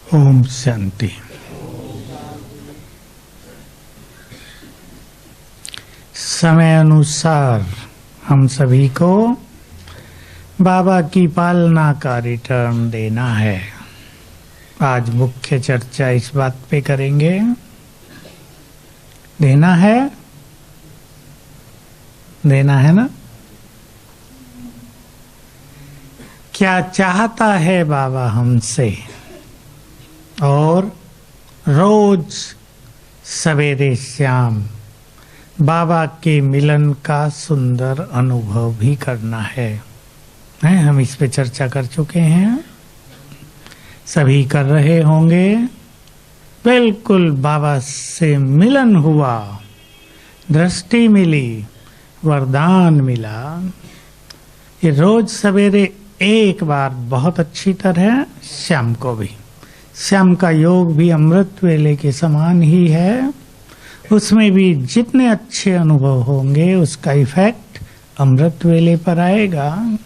ओम शांति। समय अनुसार हम सभी को बाबा की पालना का रिटर्न देना है। आज मुख्य चर्चा इस बात पे करेंगे। देना है ना? क्या चाहता है बाबा हमसे? और रोज सवेरे शाम बाबा के मिलन का सुंदर अनुभव भी करना है। हम इस पे चर्चा कर चुके हैं, सभी कर रहे होंगे। बिल्कुल बाबा से मिलन हुआ, दृष्टि मिली, वरदान मिला। ये रोज सवेरे एक बार बहुत अच्छी तरह, शाम को भी। शाम का योग भी अमृत वेले के समान ही है। उसमें भी जितने अच्छे अनुभव होंगे उसका इफेक्ट अमृत वेले पर आएगा।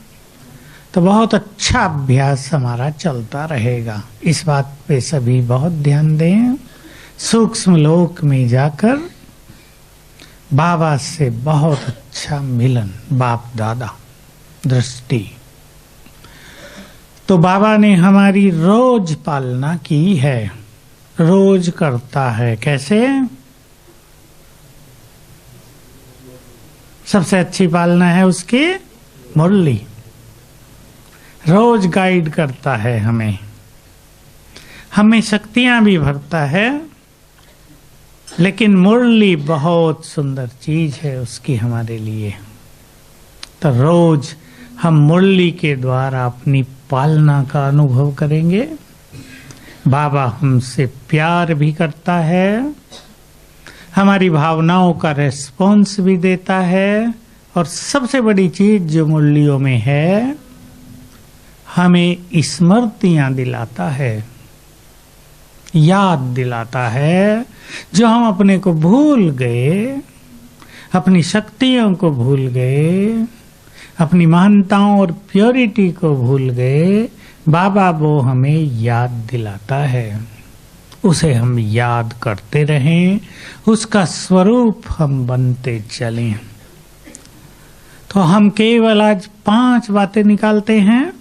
तो बहुत अच्छा अभ्यास हमारा चलता रहेगा। इस बात पे सभी बहुत ध्यान दें। सूक्ष्म लोक में जाकर बाबा से बहुत अच्छा मिलन, बाप दादा, दृष्टि। तो बाबा ने हमारी रोज पालना की है, रोज करता है। कैसे? सबसे अच्छी पालना है उसकी मुरली। रोज गाइड करता है हमें शक्तियां भी भरता है, लेकिन मुरली बहुत सुंदर चीज है उसकी हमारे लिए। तो रोज हम मुरली के द्वारा अपनी पालना का अनुभव करेंगे। बाबा हमसे प्यार भी करता है, हमारी भावनाओं का रेस्पॉन्स भी देता है, और सबसे बड़ी चीज जो मुरलियों में है, हमें स्मृतियां दिलाता है, याद दिलाता है। जो हम अपने को भूल गए, अपनी शक्तियों को भूल गए, अपनी महानताओं और प्योरिटी को भूल गए, बाबा वो हमें याद दिलाता है। उसे हम याद करते रहें, उसका स्वरूप हम बनते चलें। तो हम केवल आज 5 बातें निकालते हैं।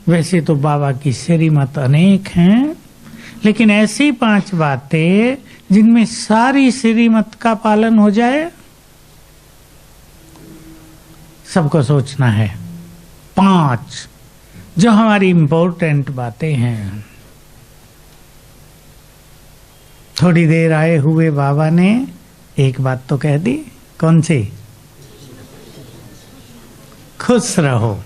वैसे तो बाबा की श्रीमत अनेक हैं, लेकिन ऐसी 5 बातें जिनमें सारी श्रीमत का पालन हो जाए, सबको सोचना है। 5 जो हमारी इंपॉर्टेंट बातें हैं। थोड़ी देर आए हुए बाबा ने एक बात तो कह दी। कौन सी? खुश रहो।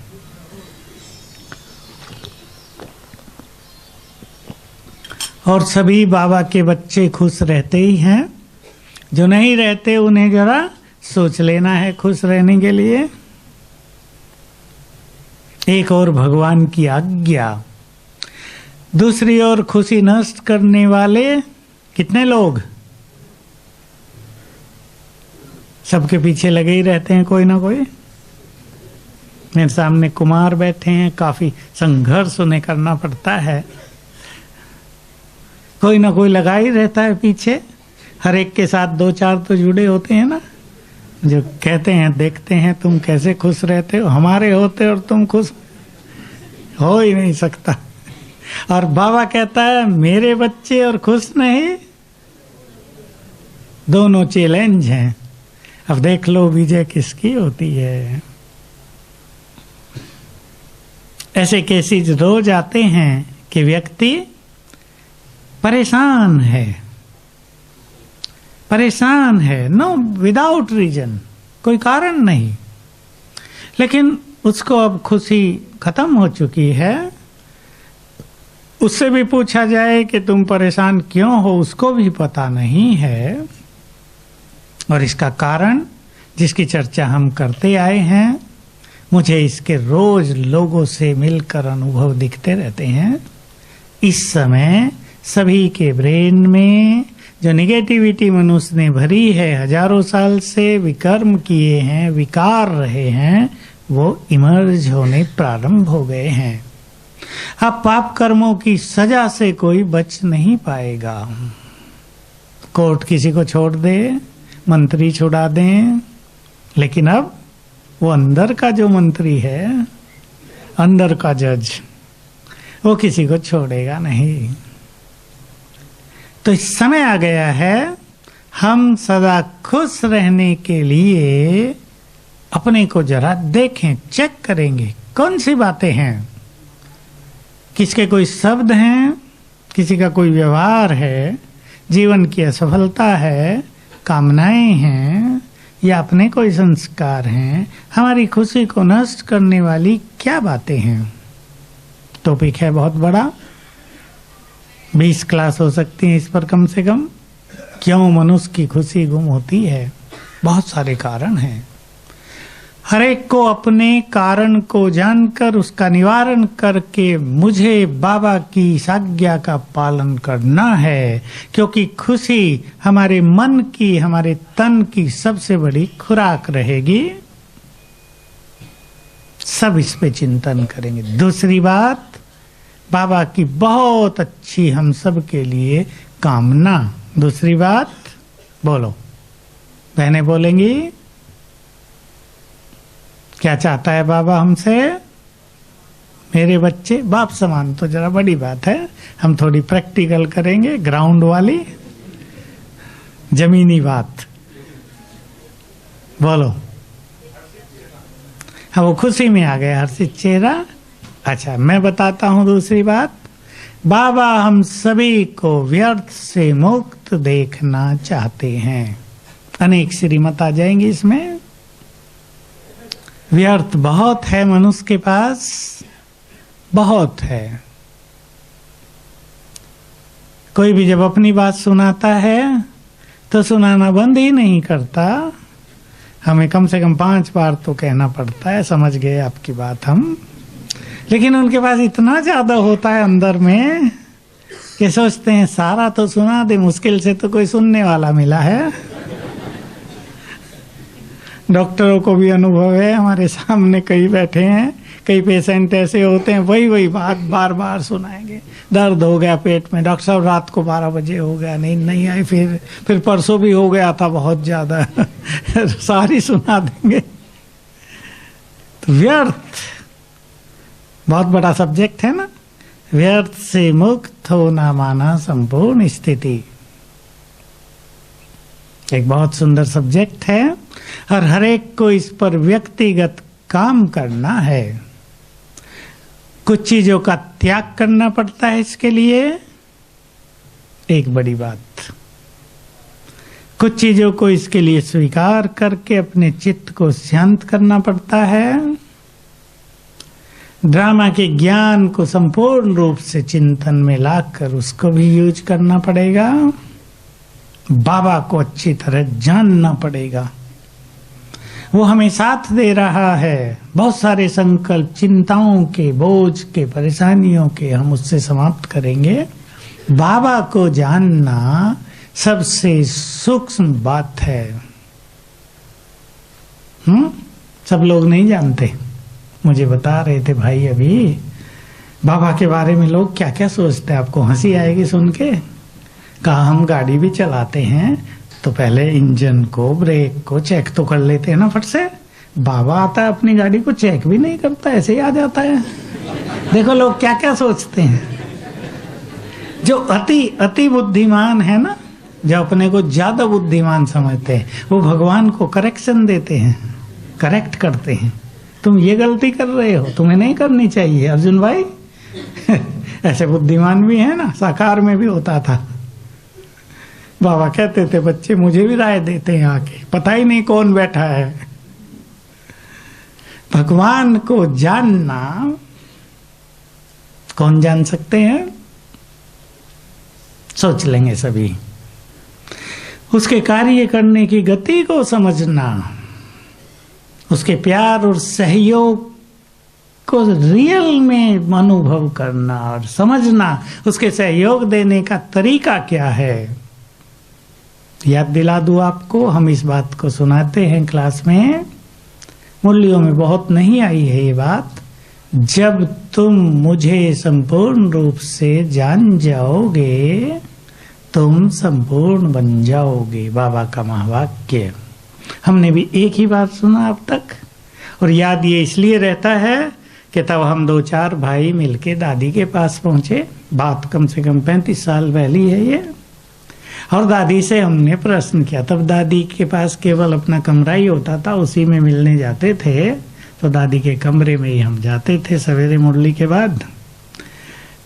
और सभी बाबा के बच्चे खुश रहते ही हैं। जो नहीं रहते उन्हें जरा सोच लेना है खुश रहने के लिए। एक और भगवान की आज्ञा, दूसरी ओर खुशी नष्ट करने वाले कितने लोग? सबके पीछे लगे ही रहते हैं कोई ना कोई। मेरे सामने कुमार बैठे हैं, काफी संघर्ष उन्हें करना पड़ता है। कोई ना कोई लगा ही रहता है पीछे। हर एक के साथ 2-4 तो जुड़े होते हैं ना, जो कहते हैं देखते हैं तुम कैसे खुश रहते हो, हमारे होते और तुम खुश हो ही नहीं सकता। और बाबा कहता है मेरे बच्चे और खुश नहीं, दोनों चैलेंज हैं। अब देख लो विजय किसकी होती है। ऐसे केसेस रोज आते हैं कि व्यक्ति परेशान है, नो विदाउट रीजन, कोई कारण नहीं, लेकिन उसको अब खुशी खत्म हो चुकी है। उससे भी पूछा जाए कि तुम परेशान क्यों हो, उसको भी पता नहीं है। और इसका कारण जिसकी चर्चा हम करते आए हैं, मुझे इसके रोज लोगों से मिलकर अनुभव दिखते रहते हैं। इस समय सभी के ब्रेन में जो निगेटिविटी मनुष्य ने भरी है, हजारों साल से विकर्म किए हैं, विकार रहे हैं, वो इमर्ज होने प्रारंभ हो गए हैं। अब पाप कर्मों की सजा से कोई बच नहीं पाएगा। कोर्ट किसी को छोड़ दे, मंत्री छुड़ा दें, लेकिन अब वो अंदर का जो मंत्री है, अंदर का जज, वो किसी को छोड़ेगा नहीं। तो इस समय आ गया है, हम सदा खुश रहने के लिए अपने को जरा देखें, चेक करेंगे कौन सी बातें हैं, किसके कोई शब्द हैं, किसी का कोई व्यवहार है, जीवन की असफलता है, कामनाएं हैं, या अपने कोई संस्कार हैं, हमारी खुशी को नष्ट करने वाली क्या बातें हैं। टॉपिक है बहुत बड़ा, 20 क्लास हो सकती हैं इस पर कम से कम। क्यों मनुष्य की खुशी गुम होती है? बहुत सारे कारण हैं। हर एक को अपने कारण को जानकर उसका निवारण करके मुझे बाबा की इस आज्ञा का पालन करना है, क्योंकि खुशी हमारे मन की, हमारे तन की सबसे बड़ी खुराक रहेगी। सब इस पे चिंतन करेंगे। दूसरी बात, बाबा की बहुत अच्छी हम सब के लिए कामना। दूसरी बात बोलो, बहनें बोलेंगी, क्या चाहता है बाबा हमसे? मेरे बच्चे बाप समान तो जरा बड़ी बात है, हम थोड़ी प्रैक्टिकल करेंगे, ग्राउंड वाली जमीनी बात। बोलो। हाँ, वो खुशी में आ गया, हर्षित चेहरा। अच्छा, मैं बताता हूं दूसरी बात। बाबा हम सभी को व्यर्थ से मुक्त देखना चाहते हैं। अनेक श्रीमत आ जाएंगी इसमें। व्यर्थ बहुत है मनुष्य के पास, बहुत है। कोई भी जब अपनी बात सुनाता है तो सुनाना बंद ही नहीं करता। हमें कम से कम 5 बार तो कहना पड़ता है, समझ गए आपकी बात हम। लेकिन उनके पास इतना ज्यादा होता है अंदर में कि सोचते हैं सारा तो सुना दे, मुश्किल से तो कोई सुनने वाला मिला है। डॉक्टरों को भी अनुभव है, हमारे सामने कई बैठे हैं, कई पेशेंट ऐसे होते हैं वही बात बार बार सुनाएंगे। दर्द हो गया पेट में, डॉक्टर साहब रात को 12 बजे हो गया, नींद नहीं आई, फिर परसों भी हो गया था बहुत ज्यादा। सारी सुना देंगे। तो व्यर्थ बहुत बड़ा सब्जेक्ट है ना। व्यर्थ से मुक्त होना माना संपूर्ण स्थिति, एक बहुत सुंदर सब्जेक्ट है और हर एक को इस पर व्यक्तिगत काम करना है। कुछ चीजों का त्याग करना पड़ता है इसके लिए, एक बड़ी बात। कुछ चीजों को इसके लिए स्वीकार करके अपने चित्त को शांत करना पड़ता है। ड्रामा के ज्ञान को संपूर्ण रूप से चिंतन में लाकर उसको भी यूज करना पड़ेगा। बाबा को अच्छी तरह जानना पड़ेगा, वो हमें साथ दे रहा है। बहुत सारे संकल्प, चिंताओं के, बोझ के, परेशानियों के हम उससे समाप्त करेंगे। बाबा को जानना सबसे सूक्ष्म बात है। सब लोग नहीं जानते। मुझे बता रहे थे भाई अभी, बाबा के बारे में लोग क्या क्या सोचते हैं। आपको हंसी आएगी सुन के। कहा हम गाड़ी भी चलाते हैं तो पहले इंजन को, ब्रेक को चेक तो कर लेते हैं ना फट से। बाबा आता है अपनी गाड़ी को चेक भी नहीं करता, ऐसे ही आ जाता है। देखो लोग क्या क्या सोचते हैं। जो अति बुद्धिमान है ना, जो अपने को ज्यादा बुद्धिमान समझते हैं, वो भगवान को करेक्शन देते हैं, करेक्ट करते हैं। तुम ये गलती कर रहे हो, तुम्हें नहीं करनी चाहिए अर्जुन भाई। ऐसे बुद्धिमान भी है ना, साकार में भी होता था। बाबा कहते थे बच्चे मुझे भी राय देते हैं आके, पता ही नहीं कौन बैठा है। भगवान को जानना कौन जान सकते हैं? सोच लेंगे सभी। उसके कार्य करने की गति को समझना, उसके प्यार और सहयोग को रियल में अनुभव करना और समझना, उसके सहयोग देने का तरीका क्या है। याद दिला दूं आपको, हम इस बात को सुनाते हैं क्लास में। मूल्यों में बहुत नहीं आई है ये बात, जब तुम मुझे संपूर्ण रूप से जान जाओगे तुम संपूर्ण बन जाओगे। बाबा का महावाक्य हमने भी एक ही बात सुना अब तक, और याद ये इसलिए रहता है कि तब हम 2-4 भाई मिलके दादी के पास पहुंचे। बात कम से कम 35 साल पहली है ये। और दादी से हमने प्रश्न किया। तब दादी के पास केवल अपना कमरा ही होता था, उसी में मिलने जाते थे। तो दादी के कमरे में ही हम जाते थे सवेरे मुरली के बाद।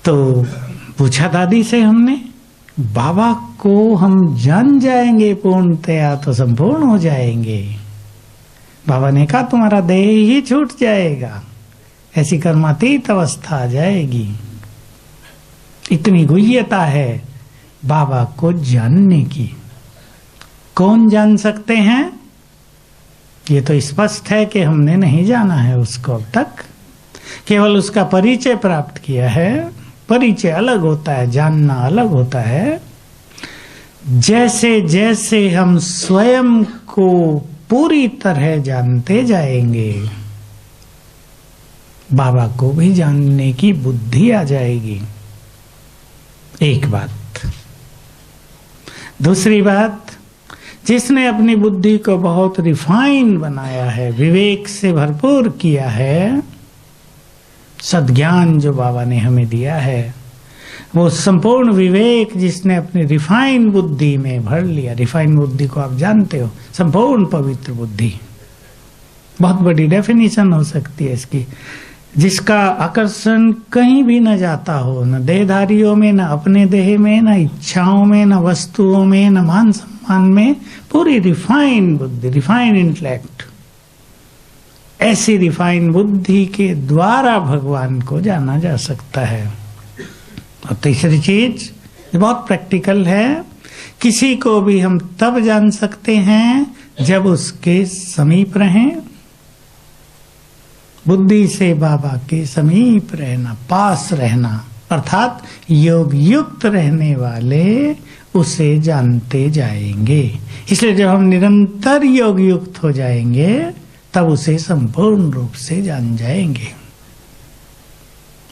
तो पूछा दादी से हमने, बाबा को हम जान जाएंगे पूर्णतया तो संपूर्ण हो जाएंगे। बाबा ने कहा तुम्हारा देह ही छूट जाएगा, ऐसी कर्मातीत अवस्था आ जाएगी। इतनी गुह्यता है बाबा को जानने की। कौन जान सकते हैं? ये तो स्पष्ट है कि हमने नहीं जाना है उसको अब तक, केवल उसका परिचय प्राप्त किया है। परिचय अलग होता है, जानना अलग होता है। जैसे जैसे हम स्वयं को पूरी तरह जानते जाएंगे बाबा को भी जानने की बुद्धि आ जाएगी। एक बात। दूसरी बात, जिसने अपनी बुद्धि को बहुत रिफाइन बनाया है, विवेक से भरपूर किया है, सद्ज्ञान जो बाबा ने हमें दिया है, वो संपूर्ण विवेक जिसने अपनी रिफाइन बुद्धि में भर लिया। रिफाइन बुद्धि को आप जानते हो, संपूर्ण पवित्र बुद्धि। बहुत बड़ी डेफिनेशन हो सकती है इसकी। जिसका आकर्षण कहीं भी न जाता हो, न देहधारियों में, न अपने देह में, न इच्छाओं में, न वस्तुओं में, न मान सम्मान में, पूरी रिफाइन बुद्धि, रिफाइन इंटेलेक्ट। ऐसी रिफाइन बुद्धि के द्वारा भगवान को जाना जा सकता है। और तीसरी चीज बहुत प्रैक्टिकल है, किसी को भी हम तब जान सकते हैं जब उसके समीप रहें। बुद्धि से बाबा के समीप रहना, पास रहना, अर्थात योग युक्त रहने वाले उसे जानते जाएंगे। इसलिए जब हम निरंतर योग युक्त हो जाएंगे तब उसे संपूर्ण रूप से जान जाएंगे।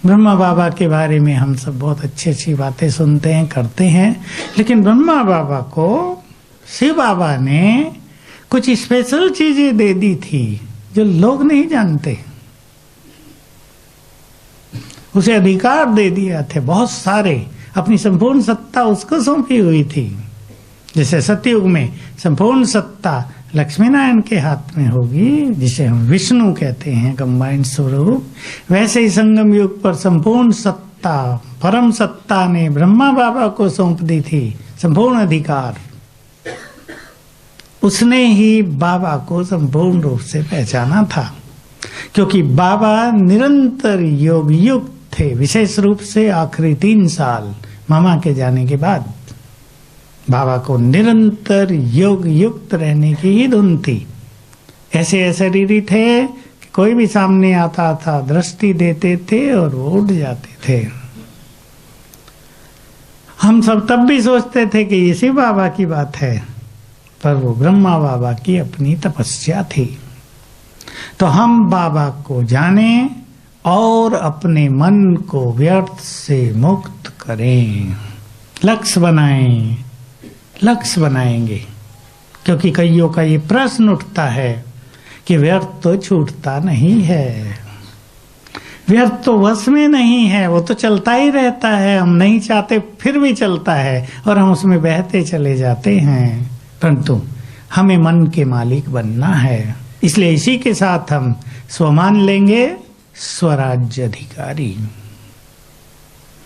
ब्रह्मा बाबा के बारे में हम सब बहुत अच्छी अच्छी बातें सुनते हैं, करते हैं, लेकिन ब्रह्मा बाबा को शिव बाबा ने कुछ स्पेशल चीजें दे दी थी जो लोग नहीं जानते। उसे अधिकार दे दिया थे बहुत सारे, अपनी संपूर्ण सत्ता उसको सौंपी हुई थी। जैसे सतयुग में संपूर्ण सत्ता लक्ष्मी नारायण के हाथ में होगी, जिसे हम विष्णु कहते हैं, कंबाइंड स्वरूप, वैसे ही संगम युग पर संपूर्ण सत्ता परम सत्ता ने ब्रह्मा बाबा को सौंप दी थी, संपूर्ण अधिकार। उसने ही बाबा को संपूर्ण रूप से पहचाना था, क्योंकि बाबा निरंतर योग युक्त थे, विशेष रूप से आखिरी 3 साल मामा के जाने के बाद बाबा को निरंतर योग युक्त रहने की ही धुन थी। ऐसे शरीरी थे कि कोई भी सामने आता था दृष्टि देते थे और वो उड़ जाते थे। हम सब तब भी सोचते थे कि ये शिव बाबा की बात है, पर वो ब्रह्मा बाबा की अपनी तपस्या थी। तो हम बाबा को जाने और अपने मन को व्यर्थ से मुक्त करें, लक्ष्य बनाएं, लक्ष्य बनाएंगे। क्योंकि कईयों का ये प्रश्न उठता है कि व्यर्थ तो छूटता नहीं है, व्यर्थ तो वश में नहीं है, वो तो चलता ही रहता है, हम नहीं चाहते फिर भी चलता है और हम उसमें बहते चले जाते हैं। परंतु हमें मन के मालिक बनना है, इसलिए इसी के साथ हम स्वमान लेंगे, स्वराज्य अधिकारी।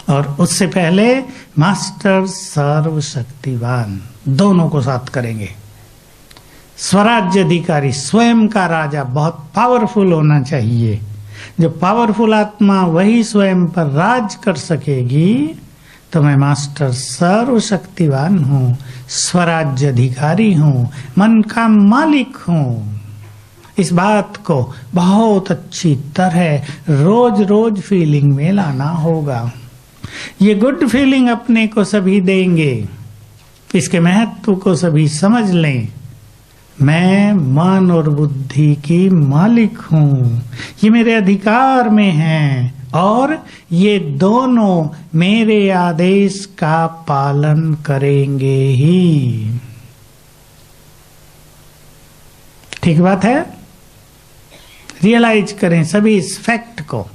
और उससे पहले मास्टर सर्वशक्तिवान, दोनों को साथ करेंगे। स्वराज्य अधिकारी, स्वयं का राजा बहुत पावरफुल होना चाहिए। जो पावरफुल आत्मा वही स्वयं पर राज कर सकेगी। तो मैं मास्टर सर्वशक्तिवान हूँ, स्वराज्य अधिकारी हूँ, मन का मालिक हूँ। इस बात को बहुत अच्छी तरह रोज रोज फीलिंग में लाना होगा। ये गुड फीलिंग अपने को सभी देंगे, इसके महत्व को सभी समझ लें। मैं मन और बुद्धि की मालिक हूँ, ये मेरे अधिकार में हैं और ये दोनों मेरे आदेश का पालन करेंगे ही। ठीक बात है। रियलाइज करें सभी इस फैक्ट को।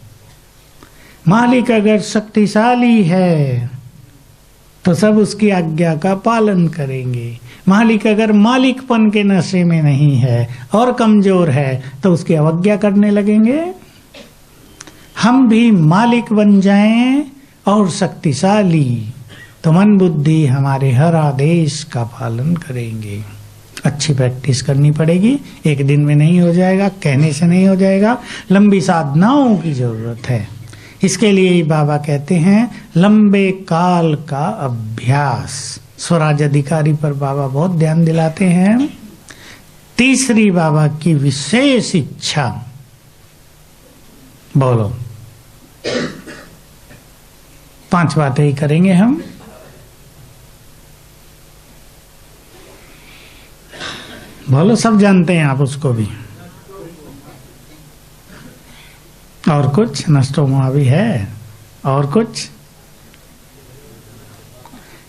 मालिक अगर शक्तिशाली है तो सब उसकी आज्ञा का पालन करेंगे। मालिक अगर मालिकपन के नशे में नहीं है और कमजोर है तो उसकी अवज्ञा करने लगेंगे। हम भी मालिक बन जाएं और शक्तिशाली, तो मन बुद्धि हमारे हर आदेश का पालन करेंगे। अच्छी प्रैक्टिस करनी पड़ेगी, एक दिन में नहीं हो जाएगा, कहने से नहीं हो जाएगा, लंबी साधनाओं की जरूरत है। इसके लिए ही बाबा कहते हैं लंबे काल का अभ्यास। स्वराज अधिकारी पर बाबा बहुत ध्यान दिलाते हैं। तीसरी बाबा की विशेष इच्छा, बोलो 5 बातें ही करेंगे हम। बोलो, सब जानते हैं आप उसको भी। और कुछ नष्टोमा भी है, और कुछ?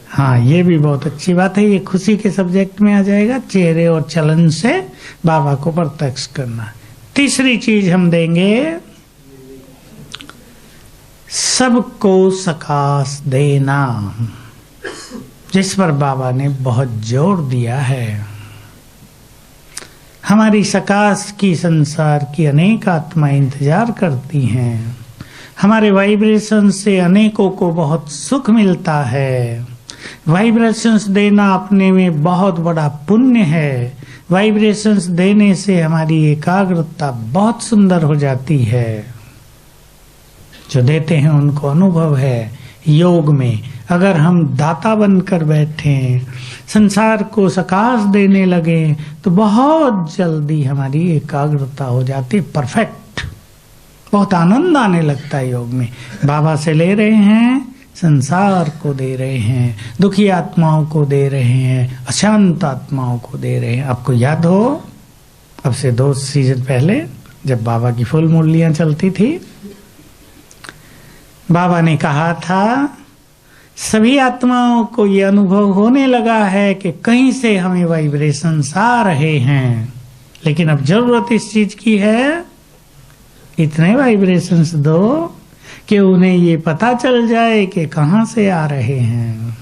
हाँ, ये भी बहुत अच्छी बात है। ये खुशी के सब्जेक्ट में आ जाएगा। चेहरे और चलन से बाबा को प्रत्यक्ष करना। तीसरी चीज हम देंगे सबको सकाश देना, जिस पर बाबा ने बहुत जोर दिया है। हमारी सकाश की संसार की अनेक आत्माएं इंतजार करती हैं। हमारे वाइब्रेशन से अनेकों को बहुत सुख मिलता है। वाइब्रेशंस देना अपने में बहुत बड़ा पुण्य है। वाइब्रेशंस देने से हमारी एकाग्रता बहुत सुंदर हो जाती है। जो देते हैं उनको अनुभव है। योग में अगर हम दाता बनकर बैठे, संसार को सकाश देने लगे, तो बहुत जल्दी हमारी एकाग्रता हो जाती, परफेक्ट। बहुत आनंद आने लगता है योग में। बाबा से ले रहे हैं, संसार को दे रहे हैं, दुखी आत्माओं को दे रहे हैं, अशांत आत्माओं को दे रहे हैं। आपको याद हो, अब से 2 सीजन पहले जब बाबा की फुल मुरलियां चलती थी, बाबा ने कहा था सभी आत्माओं को ये अनुभव होने लगा है कि कहीं से हमें वाइब्रेशंस आ रहे हैं, लेकिन अब जरूरत इस चीज की है, इतने वाइब्रेशंस दो कि उन्हें ये पता चल जाए कि कहां से आ रहे हैं।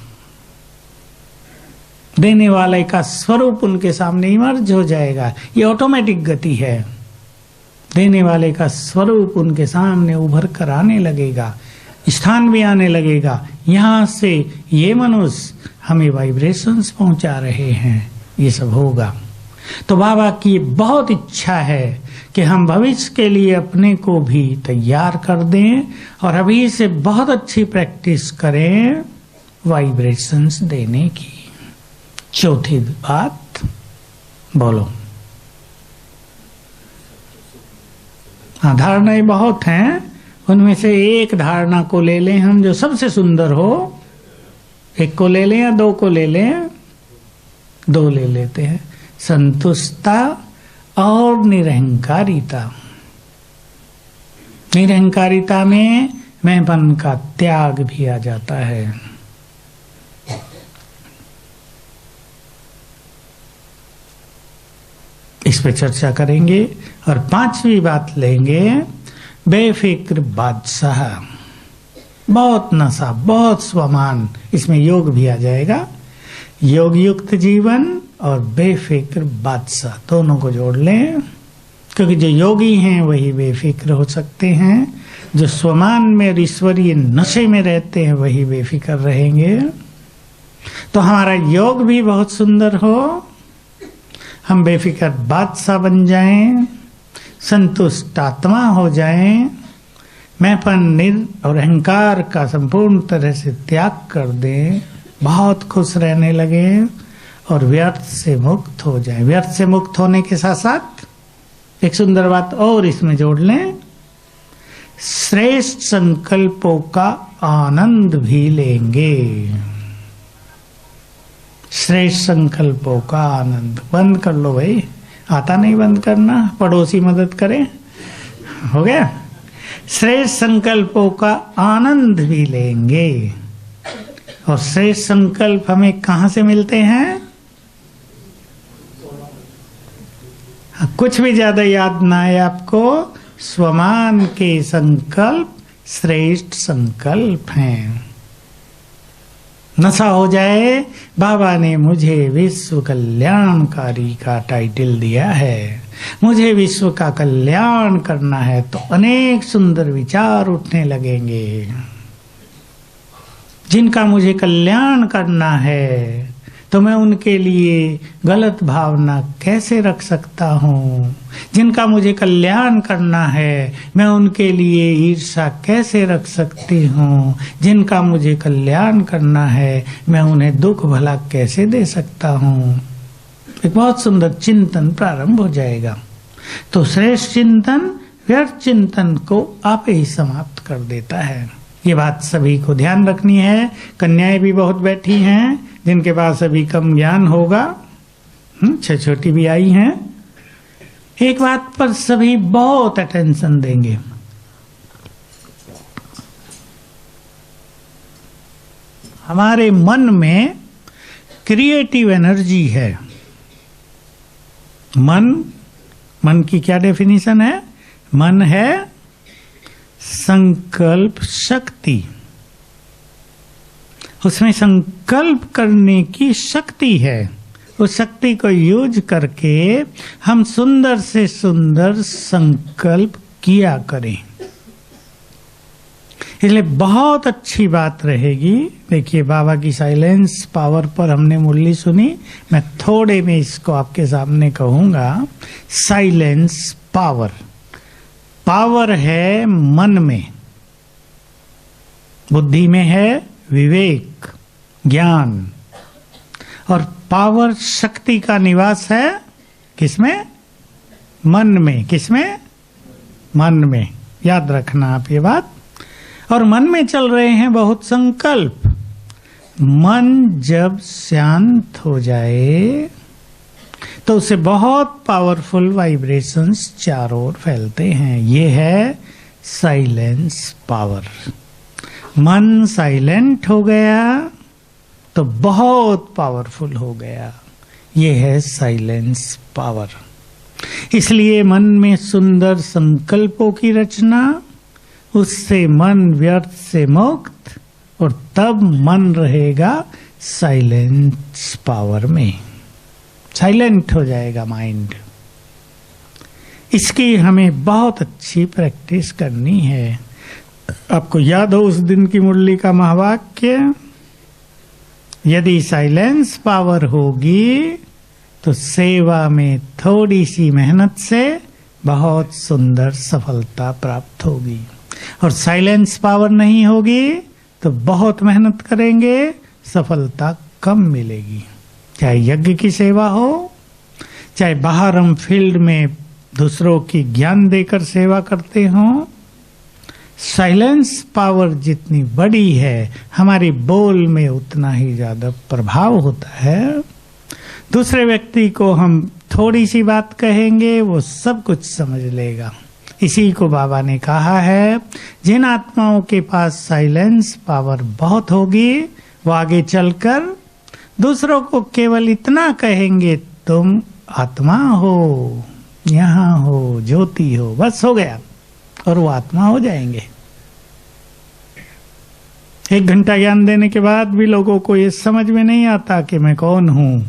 देने वाले का स्वरूप उनके सामने इमर्ज हो जाएगा। ये ऑटोमेटिक गति है। देने वाले का स्वरूप उनके सामने उभर कर आने लगेगा, स्थान भी आने लगेगा। यहां से ये मनुष्य हमें वाइब्रेशंस पहुंचा रहे हैं, ये सब होगा। तो बाबा की बहुत इच्छा है कि हम भविष्य के लिए अपने को भी तैयार कर दें और अभी से बहुत अच्छी प्रैक्टिस करें वाइब्रेशंस देने की। चौथी बात बोलो। हाँ, धारणाएं बहुत हैं, उनमें से एक धारणा को ले लें हम जो सबसे सुंदर हो। एक को ले लें या 2 को ले लें? 2 ले लेते हैं। संतुष्टता और निरहंकारिता। निरहंकारिता में मैंपन का त्याग भी आ जाता है। इस पे चर्चा करेंगे। और 5वीं बात लेंगे बेफिक्र बादशाह। बहुत नशा, बहुत स्वमान, इसमें योग भी आ जाएगा। योग युक्त जीवन और बेफिक्र बादशाह, दोनों को जोड़ लें, क्योंकि जो योगी हैं वही बेफिक्र हो सकते हैं। जो स्वमान में और ईश्वरीय नशे में रहते हैं वही बेफिक्र रहेंगे। तो हमारा योग भी बहुत सुंदर हो, हम बेफिक्र बादशाह बन जाएं, संतुष्ट आत्मा हो जाएं, मैंपन और अहंकार का संपूर्ण तरह से त्याग कर दें, बहुत खुश रहने लगे और व्यर्थ से मुक्त हो जाएं। व्यर्थ से मुक्त होने के साथ साथ एक सुंदर बात और इसमें जोड़ लें, श्रेष्ठ संकल्पों का आनंद भी लेंगे। श्रेष्ठ संकल्पों का आनंद। बंद कर लो भाई, आता नहीं बंद करना, पड़ोसी मदद करे। हो गया। श्रेष्ठ संकल्पों का आनंद भी लेंगे। और श्रेष्ठ संकल्प हमें कहां से मिलते हैं? कुछ भी ज्यादा याद ना आए आपको, स्वमान के संकल्प श्रेष्ठ संकल्प हैं। नशा हो जाए, बाबा ने मुझे विश्व कल्याणकारी का टाइटल दिया है, मुझे विश्व का कल्याण करना है, तो अनेक सुंदर विचार उठने लगेंगे। जिनका मुझे कल्याण करना है तो मैं उनके लिए गलत भावना कैसे रख सकता हूँ? जिनका मुझे कल्याण करना है मैं उनके लिए ईर्ष्या कैसे रख सकती हूँ? जिनका मुझे कल्याण करना है मैं उन्हें दुख भला कैसे दे सकता हूँ? एक बहुत सुंदर चिंतन प्रारंभ हो जाएगा। तो श्रेष्ठ चिंतन व्यर्थ चिंतन को आप ही समाप्त कर देता है। ये बात सभी को ध्यान रखनी है। कन्याएं भी बहुत बैठी हैं जिनके पास अभी कम ज्ञान होगा, छोटी भी आई हैं। एक बात पर सभी बहुत अटेंशन देंगे। हमारे मन में क्रिएटिव एनर्जी है। मन की क्या डेफिनेशन है? मन है संकल्प शक्ति। उसमें संकल्प करने की शक्ति है। उस शक्ति को यूज करके हम सुंदर से सुंदर संकल्प किया करें। इसलिए बहुत अच्छी बात रहेगी। देखिए, बाबा की साइलेंस पावर पर हमने मुरली सुनी। मैं थोड़े में इसको आपके सामने कहूंगा। साइलेंस पावर, पावर है मन में, बुद्धि में है विवेक ज्ञान, और पावर शक्ति का निवास है किसमें? मन में। किसमें? मन में। याद रखना आप ये बात। और मन में चल रहे हैं बहुत संकल्प। मन जब शांत हो जाए तो उससे बहुत पावरफुल वाइब्रेशंस चारों ओर फैलते हैं। ये है साइलेंस पावर। मन साइलेंट हो गया तो बहुत पावरफुल हो गया। ये है साइलेंस पावर। इसलिए मन में सुंदर संकल्पों की रचना, उससे मन व्यर्थ से मुक्त, और तब मन रहेगा साइलेंस पावर में। साइलेंट हो जाएगा माइंड। इसकी हमें बहुत अच्छी प्रैक्टिस करनी है। आपको याद हो उस दिन की मुरली का महावाक्य? यदि साइलेंस पावर होगी तो सेवा में थोड़ी सी मेहनत से बहुत सुंदर सफलता प्राप्त होगी। और साइलेंस पावर नहीं होगी तो बहुत मेहनत करेंगे, सफलता कम मिलेगी। चाहे यज्ञ की सेवा हो, चाहे बाहर हम फील्ड में दूसरों की ज्ञान देकर सेवा करते हों, साइलेंस पावर जितनी बड़ी है हमारी बोल में उतना ही ज्यादा प्रभाव होता है। दूसरे व्यक्ति को हम थोड़ी सी बात कहेंगे, वो सब कुछ समझ लेगा। इसी को बाबा ने कहा है, जिन आत्माओं के पास साइलेंस पावर बहुत होगी वो आगे चलकर दूसरों को केवल इतना कहेंगे, तुम आत्मा हो, यहाँ हो, ज्योति हो, बस हो गया, और वो आत्मा हो जाएंगे। 1 घंटा ज्ञान देने के बाद भी लोगों को ये समझ में नहीं आता कि मैं कौन हूं।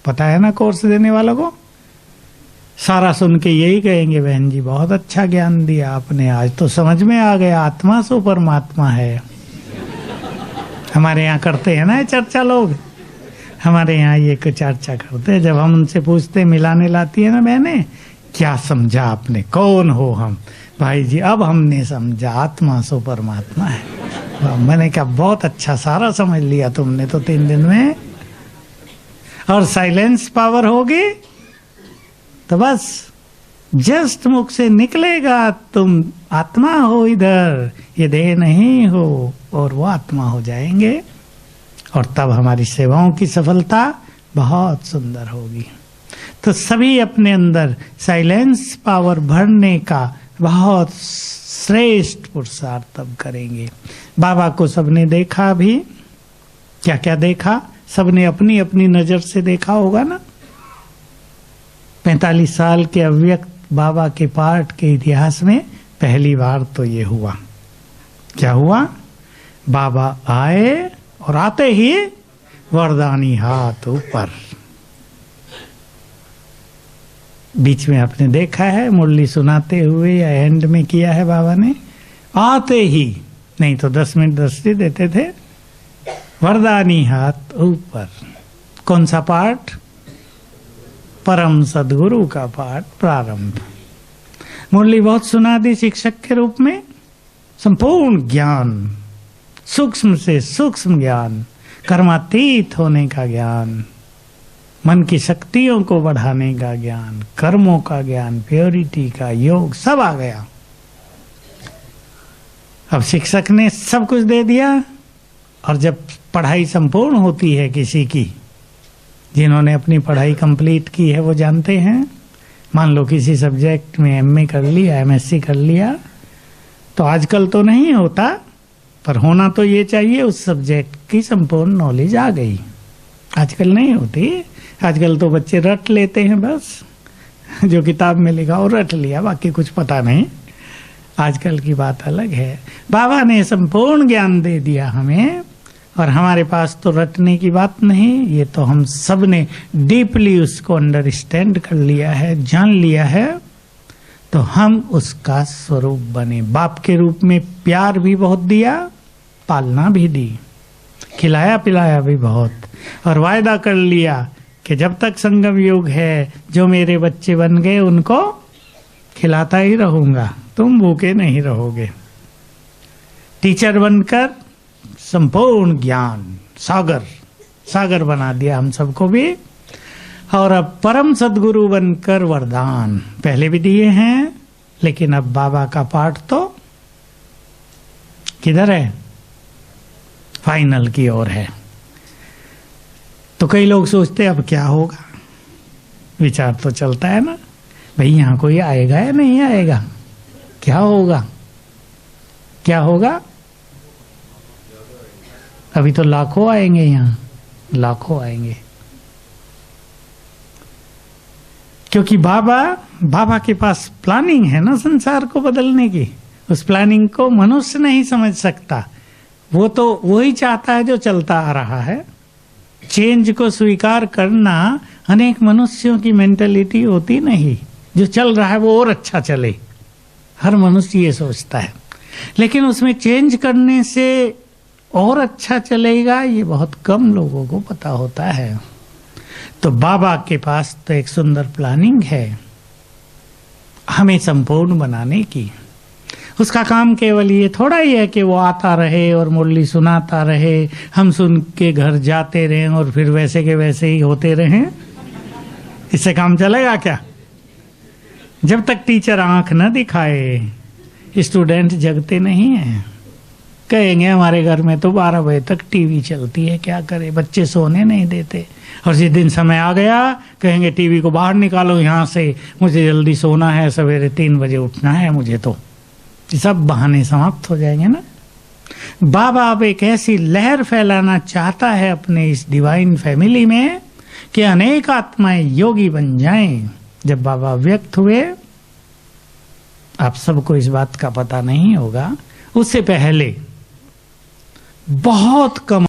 पता है ना कोर्स देने वालों को? सारा सुन के यही कहेंगे, बहन जी बहुत अच्छा ज्ञान दिया आपने, आज तो समझ में आ गया आत्मा सो परमात्मा है। हमारे यहाँ करते हैं ना चर्चा लोग, हमारे यहाँ ये चर्चा करते हैं। जब हम उनसे पूछते, मिलाने लाती है ना बहने, क्या समझा आपने, कौन हो हम? भाई जी अब हमने समझा, आत्मा सो परमात्मा है। मैंने कहा बहुत अच्छा, सारा समझ लिया तुमने तो 3 दिन में। और साइलेंस पावर होगी तो बस जस्ट मुख से निकलेगा, तुम आत्मा हो, इधर ये देह नहीं हो, और वो आत्मा हो जाएंगे। और तब हमारी सेवाओं की सफलता बहुत सुंदर होगी। तो सभी अपने अंदर साइलेंस पावर भरने का बहुत श्रेष्ठ पुरुषार्थ तब करेंगे। बाबा को सबने देखा भी, क्या क्या देखा, सबने अपनी अपनी नजर से देखा होगा ना। 45 साल के अव्यक्त बाबा के पाठ के इतिहास में पहली बार तो ये हुआ। क्या हुआ? बाबा आए और आते ही वरदानी हाथ ऊपर। बीच में आपने देखा है मुरली सुनाते हुए या एंड में किया है बाबा ने, आते ही, नहीं तो 10 मिनट दृष्टि देते थे, वरदानी हाथ ऊपर। कौन सा पाठ? परम सदगुरु का पाठ प्रारंभ। मुरली बहुत सुना दी शिक्षक के रूप में। संपूर्ण ज्ञान, सूक्ष्म से सूक्ष्म ज्ञान, कर्मातीत होने का ज्ञान, मन की शक्तियों को बढ़ाने का ज्ञान, कर्मों का ज्ञान, प्योरिटी का योग, सब आ गया। अब शिक्षक ने सब कुछ दे दिया। और जब पढ़ाई संपूर्ण होती है किसी की, जिन्होंने अपनी पढ़ाई कंप्लीट की है वो जानते हैं। मान लो किसी सब्जेक्ट में एमए कर लिया, एमएससी कर लिया, तो आजकल तो नहीं होता, पर होना तो ये चाहिए उस सब्जेक्ट की संपूर्ण नॉलेज आ गई। आजकल नहीं होती, आजकल तो बच्चे रट लेते हैं, बस जो किताब में लिखा और रट लिया, बाकी कुछ पता नहीं। आजकल की बात अलग है। बाबा ने संपूर्ण ज्ञान दे दिया हमें, और हमारे पास तो रटने की बात नहीं, ये तो हम सब ने डीपली उसको अंडरस्टैंड कर लिया है, जान लिया है, तो हम उसका स्वरूप बने। बाप के रूप में प्यार भी बहुत दिया, पालना भी दी, खिलाया पिलाया भी बहुत, और वायदा कर लिया कि जब तक संगम योग है, जो मेरे बच्चे बन गए उनको खिलाता ही रहूंगा, तुम भूखे नहीं रहोगे। टीचर बनकर संपूर्ण ज्ञान सागर, सागर बना दिया हम सबको भी। और अब परम सदगुरु बनकर वरदान पहले भी दिए हैं, लेकिन अब बाबा का पाठ तो किधर है? फाइनल की ओर है। तो कई लोग सोचते अब क्या होगा, विचार तो चलता है ना, भाई यहाँ कोई आएगा या नहीं आएगा, क्या होगा, क्या होगा? अभी तो लाखों आएंगे, यहाँ लाखों आएंगे, क्योंकि बाबा के पास प्लानिंग है ना संसार को बदलने की। उस प्लानिंग को मनुष्य नहीं समझ सकता, वो तो वही चाहता है जो चलता आ रहा है। चेंज को स्वीकार करना अनेक मनुष्यों की मेंटेलिटी होती नहीं, जो चल रहा है वो और अच्छा चले, हर मनुष्य ये सोचता है। लेकिन उसमें चेंज करने से और अच्छा चलेगा, ये बहुत कम लोगों को पता होता है। तो बाबा के पास तो एक सुंदर प्लानिंग है हमें संपूर्ण बनाने की। उसका काम केवल ये थोड़ा ही है कि वो आता रहे और मुरली सुनाता रहे, हम सुन के घर जाते रहें और फिर वैसे के वैसे ही होते रहें। इससे काम चलेगा क्या? जब तक टीचर आंख न दिखाए, स्टूडेंट जगते नहीं हैं। कहेंगे हमारे घर में तो 12 बजे तक टीवी चलती है, क्या करे, बच्चे सोने नहीं देते। और जिस दिन समय आ गया कहेंगे टीवी को बाहर निकालो यहाँ से, मुझे जल्दी सोना है, सवेरे 3 बजे उठना है मुझे। तो सब बहाने समाप्त हो जाएंगे ना। बाबा अब एक ऐसी लहर फैलाना चाहता है अपने इस डिवाइन फैमिली में कि अनेक आत्माएं योगी बन जाएं। जब बाबा व्यक्त हुए, आप सबको इस बात का पता नहीं होगा, उससे पहले बहुत कम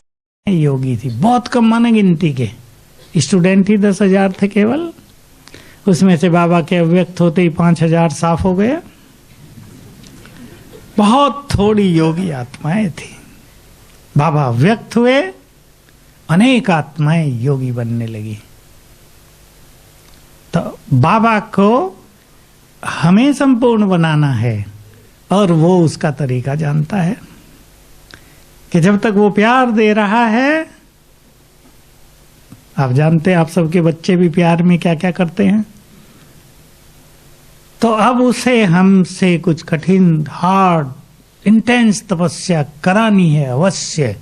योगी थी, बहुत कम माने गिनती के स्टूडेंट ही 10,000 थे केवल। उसमें से बाबा के अव्यक्त होते ही 5,000 साफ हो गए। बहुत थोड़ी योगी आत्माएं थी। बाबा व्यक्त हुए, अनेक आत्माएं योगी बनने लगी। तो बाबा को हमें संपूर्ण बनाना है, और वो उसका तरीका जानता है कि जब तक वो प्यार दे रहा है, आप जानते हैं, आप सबके बच्चे भी प्यार में क्या क्या करते हैं। तो अब उसे हमसे कुछ कठिन, हार्ड, इंटेंस तपस्या करानी है अवश्य।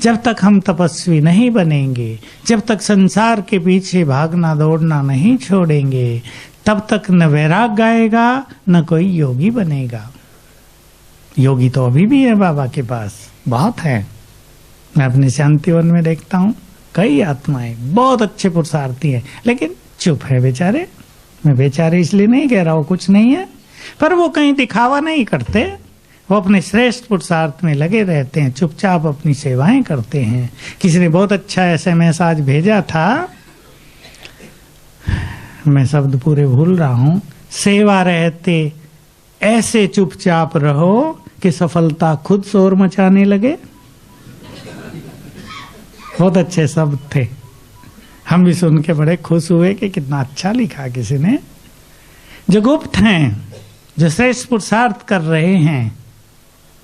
जब तक हम तपस्वी नहीं बनेंगे, जब तक संसार के पीछे भागना दौड़ना नहीं छोड़ेंगे, तब तक न वैराग आएगा न कोई योगी बनेगा। योगी तो अभी भी है बाबा के पास, बहुत है। मैं अपने शांतिवन में देखता हूँ कई आत्माएं बहुत अच्छे पुरुषार्थी हैं, लेकिन चुप है बेचारे। मैं बेचारे इसलिए नहीं कह रहा हूँ, कुछ नहीं है, पर वो कहीं दिखावा नहीं करते, वो अपने श्रेष्ठ पुरुषार्थ में लगे रहते हैं, चुपचाप अपनी सेवाएं करते हैं। किसी ने बहुत अच्छा SMS आज भेजा था, मैं शब्द पूरे भूल रहा हूँ, सेवा रहते ऐसे चुपचाप रहो कि सफलता खुद शोर मचाने लगे। बहुत अच्छे शब्द थे, हम भी सुन के बड़े खुश हुए कि कितना अच्छा लिखा किसी ने। जो गुप्त हैं, जो श्रेष्ठ पुरुषार्थ कर रहे हैं,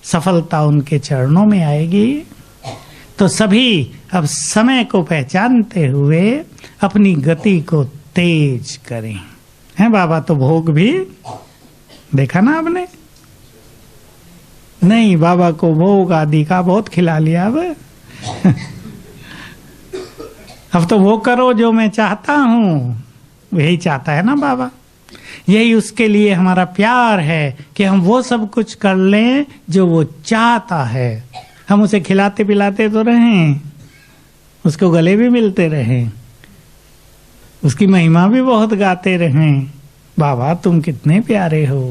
सफलता उनके चरणों में आएगी। तो सभी अब समय को पहचानते हुए अपनी गति को तेज करें। हैं बाबा तो भोग भी देखा ना आपने? नहीं, बाबा को भोग आदि का बहुत खिला लिया अब तो वो करो जो मैं चाहता हूँ, यही चाहता है ना बाबा। यही उसके लिए हमारा प्यार है कि हम वो सब कुछ कर लें जो वो चाहता है। हम उसे खिलाते पिलाते तो रहें, उसको गले भी मिलते रहें, उसकी महिमा भी बहुत गाते रहें, बाबा तुम कितने प्यारे हो।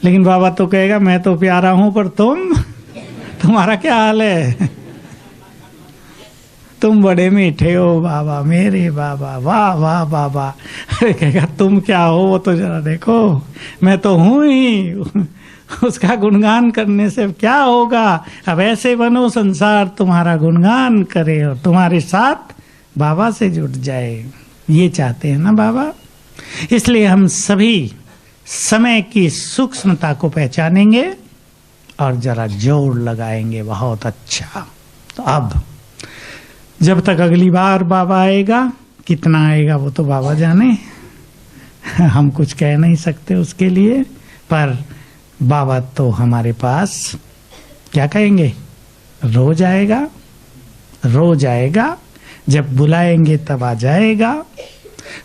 लेकिन बाबा तो कहेगा मैं तो प्यारा हूं, पर तुम्हारा क्या हाल है? तुम बड़े मीठे हो बाबा, मेरे बाबा, वाह वाह बाबा। कहेगा तुम क्या हो वो तो जरा देखो, मैं तो हूं ही। उसका गुणगान करने से क्या होगा? अब ऐसे बनो संसार तुम्हारा गुणगान करे और तुम्हारे साथ बाबा से जुट जाए, ये चाहते हैं ना बाबा। इसलिए हम सभी समय की सूक्ष्मता को पहचानेंगे और जरा जोर लगाएंगे। बहुत अच्छा। तो अब जब तक अगली बार बाबा आएगा, कितना आएगा वो तो बाबा जाने, हम कुछ कह नहीं सकते उसके लिए, पर बाबा तो हमारे पास क्या कहेंगे, रोज आएगा, रोज आएगा। जब बुलाएंगे तब आ जाएगा।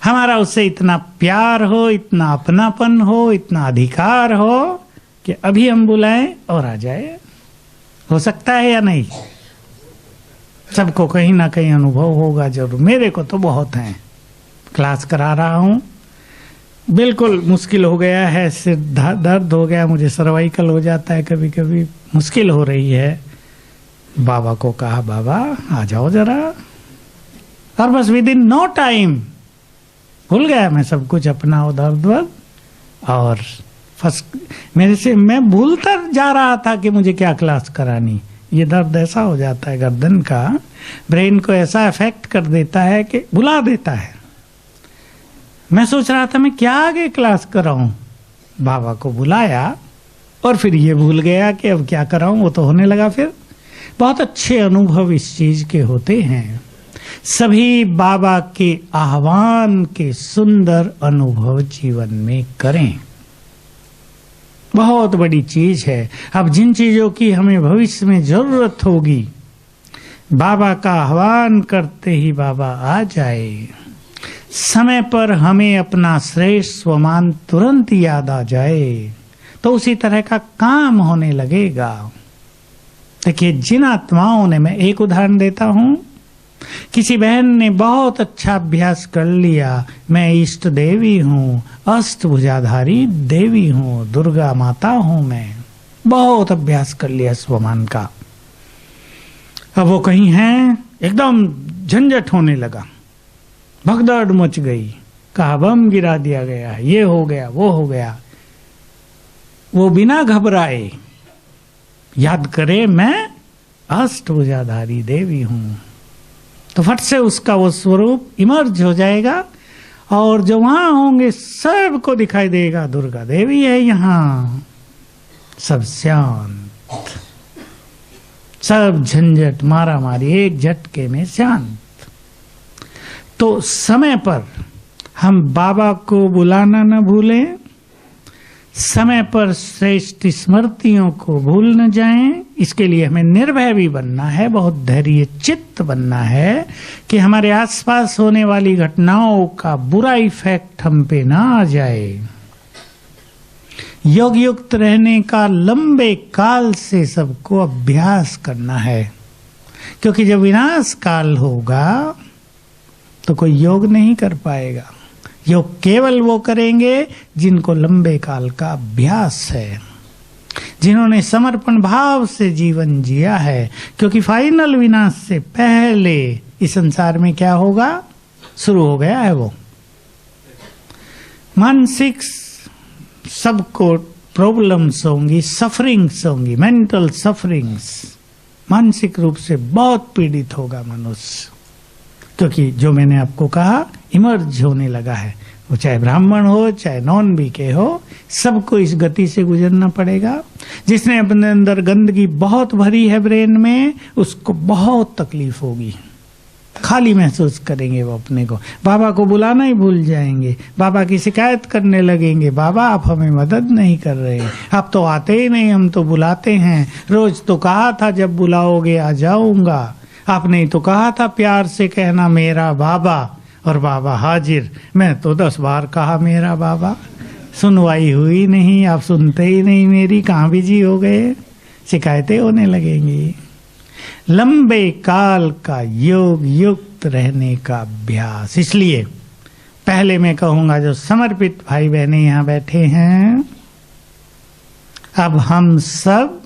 हमारा उससे इतना प्यार हो, इतना अपनापन हो, इतना अधिकार हो कि अभी हम बुलाएं और आ जाए। हो सकता है या नहीं? सबको कहीं ना कहीं अनुभव होगा जरूर। मेरे को तो बहुत हैं, क्लास करा रहा हूँ, बिल्कुल मुश्किल हो गया है, सिर दर्द हो गया, मुझे सर्वाइकल हो जाता है कभी कभी, मुश्किल हो रही है। बाबा को कहा बाबा आ जाओ जरा, और बस विद इन नो टाइम भूल गया मैं सब कुछ अपना उधर, और मेरे से मैं भूलता जा रहा था कि मुझे क्या क्लास करानी। ये दर्द ऐसा हो जाता है गर्दन का, ब्रेन को ऐसा इफेक्ट कर देता है कि भुला देता है। मैं सोच रहा था मैं क्या आगे क्लास कराऊं, बाबा को बुलाया और फिर ये भूल गया कि अब क्या कराऊं, वो तो होने लगा। फिर बहुत अच्छे अनुभव इस चीज के होते हैं। सभी बाबा के आह्वान के सुंदर अनुभव जीवन में करें, बहुत बड़ी चीज है। अब जिन चीजों की हमें भविष्य में जरूरत होगी, बाबा का आह्वान करते ही बाबा आ जाए, समय पर हमें अपना श्रेष्ठ स्वमान तुरंत याद आ जाए, तो उसी तरह का काम होने लगेगा। देखिए, जिन आत्माओं ने, मैं एक उदाहरण देता हूं, किसी बहन ने बहुत अच्छा अभ्यास कर लिया, मैं इष्ट देवी हूँ, अष्टभुजाधारी देवी हूँ, दुर्गा माता हूँ, मैं बहुत अभ्यास कर लिया स्वमान का। अब वो कहीं हैं, एकदम झंझट होने लगा, भगदड़ मच गई, कहा बम गिरा दिया गया, ये हो गया वो हो गया। वो बिना घबराए याद करे मैं अष्टभुजाधारी देवी हूँ, तो फट से उसका वो स्वरूप इमर्ज हो जाएगा, और जो वहां होंगे सबको दिखाई देगा दुर्गा देवी है यहाँ। सब शांत, सब झंझट मारा मारी एक झटके में शांत। तो समय पर हम बाबा को बुलाना न भूलें, समय पर श्रेष्ठ स्मृतियों को भूल न जाएं। इसके लिए हमें निर्भय भी बनना है, बहुत धैर्य चित्त बनना है कि हमारे आसपास होने वाली घटनाओं का बुरा इफेक्ट हम पे ना आ जाए। योग युक्त रहने का लंबे काल से सबको अभ्यास करना है, क्योंकि जब विनाश काल होगा तो कोई योग नहीं कर पाएगा। योग केवल वो करेंगे जिनको लंबे काल का अभ्यास है, जिन्होंने समर्पण भाव से जीवन जिया है। क्योंकि फाइनल विनाश से पहले इस संसार में क्या होगा, शुरू हो गया है वो मानसिक सबको प्रॉब्लम्स होंगी, सफरिंग्स होंगी, मेंटल सफरिंग्स। मानसिक रूप से बहुत पीड़ित होगा मनुष्य, क्योंकि जो मैंने आपको कहा इमर्ज होने लगा है। वो चाहे ब्राह्मण हो चाहे नॉन बीके हो, सबको इस गति से गुजरना पड़ेगा। जिसने अपने अंदर गंदगी बहुत भरी है ब्रेन में, उसको बहुत तकलीफ होगी, खाली महसूस करेंगे वो अपने को। बाबा को बुलाना ही भूल जाएंगे, बाबा की शिकायत करने लगेंगे, बाबा आप हमें मदद नहीं कर रहे, आप तो आते ही नहीं, हम तो बुलाते हैं, रोज तो कहा था जब बुलाओगे आ जाऊंगा, आपने तो कहा था प्यार से कहना मेरा बाबा, और बाबा हाजिर। मैं तो 10 बार कहा मेरा बाबा, सुनवाई हुई नहीं, आप सुनते ही नहीं मेरी, कहाँ बिजी हो गए, शिकायतें होने लगेंगी। लंबे काल का योग युक्त रहने का अभ्यास। इसलिए पहले मैं कहूंगा जो समर्पित भाई बहने यहाँ बैठे हैं, अब हम सब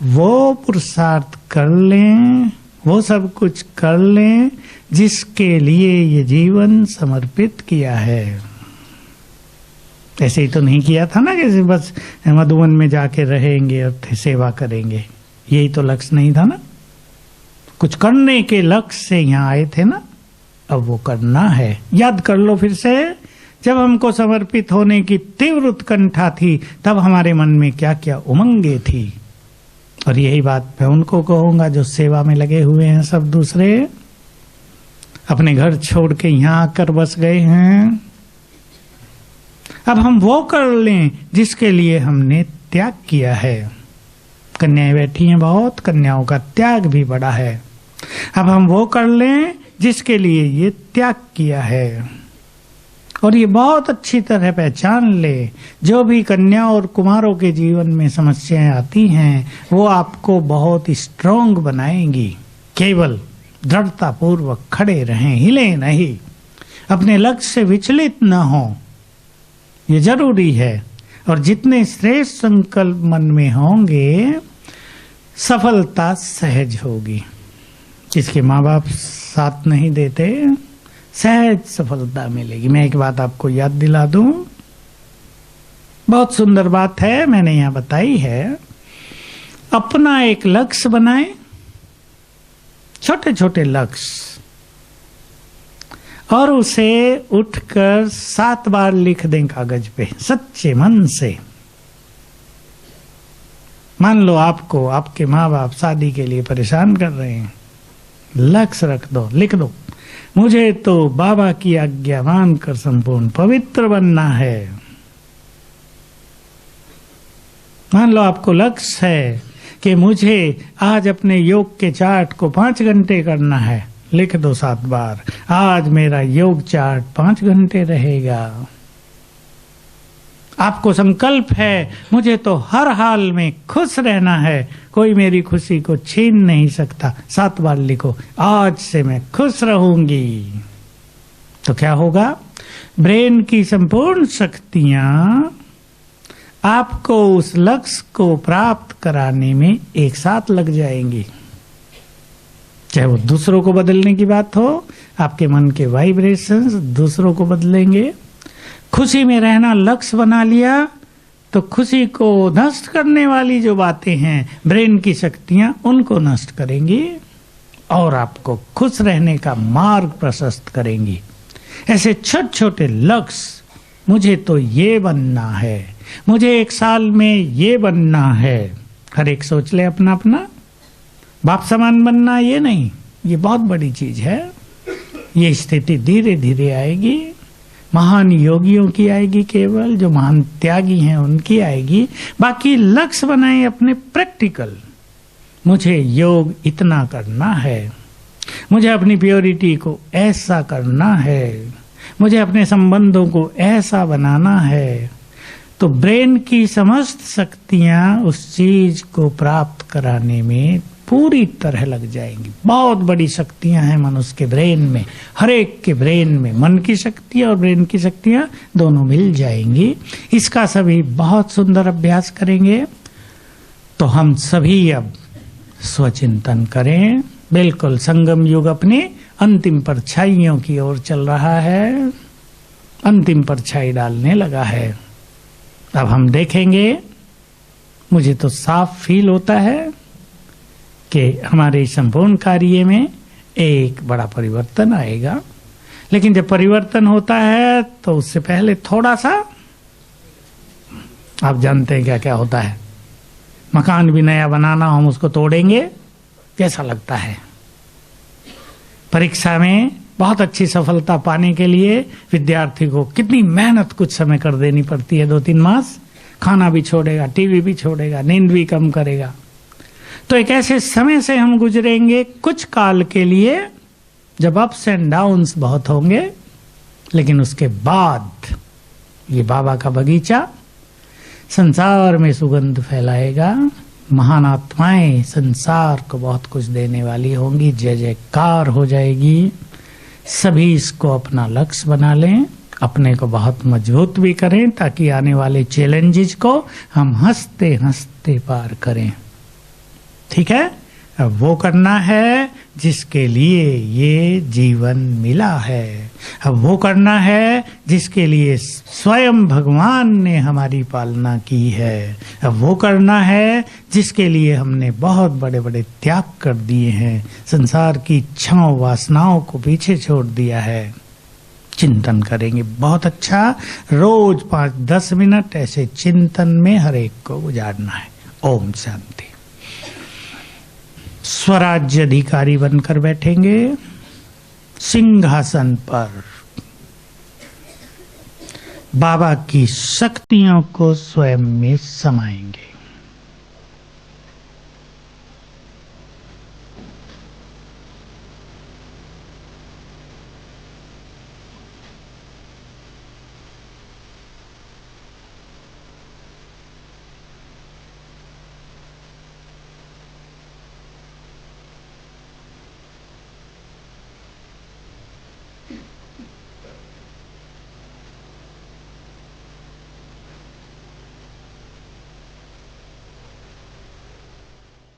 वो पुरुषार्थ कर लें, वो सब कुछ कर लें जिसके लिए ये जीवन समर्पित किया है। ऐसे ही तो नहीं किया था ना कि बस मधुवन में जाके रहेंगे और सेवा करेंगे, यही तो लक्ष्य नहीं था ना। कुछ करने के लक्ष्य से यहाँ आए थे ना, अब वो करना है। याद कर लो फिर से, जब हमको समर्पित होने की तीव्र उत्कंठा थी तब हमारे मन में क्या क्या उमंगे थी। और यही बात मैं उनको कहूंगा जो सेवा में लगे हुए हैं, सब दूसरे अपने घर छोड़ के यहाँ आकर बस गए हैं। अब हम वो कर लें जिसके लिए हमने त्याग किया है। कन्याएं बैठी हैं बहुत, कन्याओं का त्याग भी बड़ा है। अब हम वो कर लें जिसके लिए ये त्याग किया है। और ये बहुत अच्छी तरह पहचान ले, जो भी कन्या और कुमारों के जीवन में समस्याएं आती हैं वो आपको बहुत स्ट्रांग बनाएंगी। केवल दृढ़ता पूर्वक खड़े रहें, हिले नहीं, अपने लक्ष्य से विचलित न हो, ये जरूरी है। और जितने श्रेष्ठ संकल्प मन में होंगे सफलता सहज होगी। जिसके माँ बाप साथ नहीं देते, सहज सफलता मिलेगी। मैं एक बात आपको याद दिला दूं, बहुत सुंदर बात है, मैंने यहाँ बताई है। अपना एक लक्ष्य बनाएं, छोटे छोटे लक्ष्य, और उसे उठकर 7 बार लिख दें कागज पे सच्चे मन से। मान लो आपको आपके माँ बाप शादी के लिए परेशान कर रहे हैं, लक्ष्य रख दो, लिख दो, मुझे तो बाबा की आज्ञा मानकर संपूर्ण पवित्र बनना है। मान लो आपको लक्ष्य है कि मुझे आज अपने योग के चार्ट को 5 घंटे करना है, लिख दो 7 बार, आज मेरा योग चार्ट 5 घंटे रहेगा। आपको संकल्प है मुझे तो हर हाल में खुश रहना है, कोई मेरी खुशी को छीन नहीं सकता, 7 बार लिखो, आज से मैं खुश रहूंगी। तो क्या होगा, ब्रेन की संपूर्ण शक्तियां आपको उस लक्ष्य को प्राप्त कराने में एक साथ लग जाएंगी। चाहे वो दूसरों को बदलने की बात हो, आपके मन के वाइब्रेशंस दूसरों को बदलेंगे। खुशी में रहना लक्ष्य बना लिया तो खुशी को नष्ट करने वाली जो बातें हैं, ब्रेन की शक्तियां उनको नष्ट करेंगी और आपको खुश रहने का मार्ग प्रशस्त करेंगी। ऐसे छोटे छोटे लक्ष्य, मुझे तो ये बनना है, मुझे 1 साल में ये बनना है, हर एक सोच ले अपना अपना। बाप समान बनना ये नहीं, ये बहुत बड़ी चीज है। ये स्थिति धीरे धीरे आएगी महान योगियों की आएगी, केवल जो महान त्यागी हैं उनकी आएगी। बाकी लक्ष्य बनाए अपने प्रैक्टिकल। मुझे योग इतना करना है, मुझे अपनी प्योरिटी को ऐसा करना है, मुझे अपने संबंधों को ऐसा बनाना है। तो ब्रेन की समस्त शक्तियां उस चीज को प्राप्त कराने में पूरी तरह लग जाएंगी। बहुत बड़ी शक्तियां हैं मनुष्य के ब्रेन में, हर एक के ब्रेन में मन की शक्ति और ब्रेन की शक्तियां दोनों मिल जाएंगी। इसका सभी बहुत सुंदर अभ्यास करेंगे। तो हम सभी अब स्वचिंतन करें। बिल्कुल संगम युग अपनी अंतिम परछाइयों की ओर चल रहा है, अंतिम परछाई डालने लगा है। अब हम देखेंगे, मुझे तो साफ फील होता है कि हमारे संपूर्ण कार्य में एक बड़ा परिवर्तन आएगा। लेकिन जब परिवर्तन होता है तो उससे पहले थोड़ा सा, आप जानते हैं क्या क्या होता है। मकान भी नया बनाना, हम उसको तोड़ेंगे, कैसा लगता है। परीक्षा में बहुत अच्छी सफलता पाने के लिए विद्यार्थी को कितनी मेहनत कुछ समय कर देनी पड़ती है, 2-3 मास। खाना भी छोड़ेगा, टीवी भी छोड़ेगा, नींद भी कम करेगा। तो एक ऐसे समय से हम गुजरेंगे कुछ काल के लिए जब अप्स एंड डाउन्स बहुत होंगे, लेकिन उसके बाद ये बाबा का बगीचा संसार में सुगंध फैलाएगा। महान आत्माएं संसार को बहुत कुछ देने वाली होंगी, जय जयकार हो जाएगी। सभी इसको अपना लक्ष्य बना लें, अपने को बहुत मजबूत भी करें ताकि आने वाले चैलेंजेस को हम हंसते हंसते पार करें। ठीक है, अब वो करना है जिसके लिए ये जीवन मिला है। अब वो करना है जिसके लिए स्वयं भगवान ने हमारी पालना की है। अब वो करना है जिसके लिए हमने बहुत बड़े बड़े त्याग कर दिए हैं, संसार की इच्छाओं वासनाओं को पीछे छोड़ दिया है। चिंतन करेंगे बहुत अच्छा। रोज 5-10 मिनट ऐसे चिंतन में हर एक को गुजारना है। ओम शांति। स्वराज्य अधिकारी बनकर बैठेंगे सिंहासन पर, बाबा की शक्तियों को स्वयं में समाएंगे।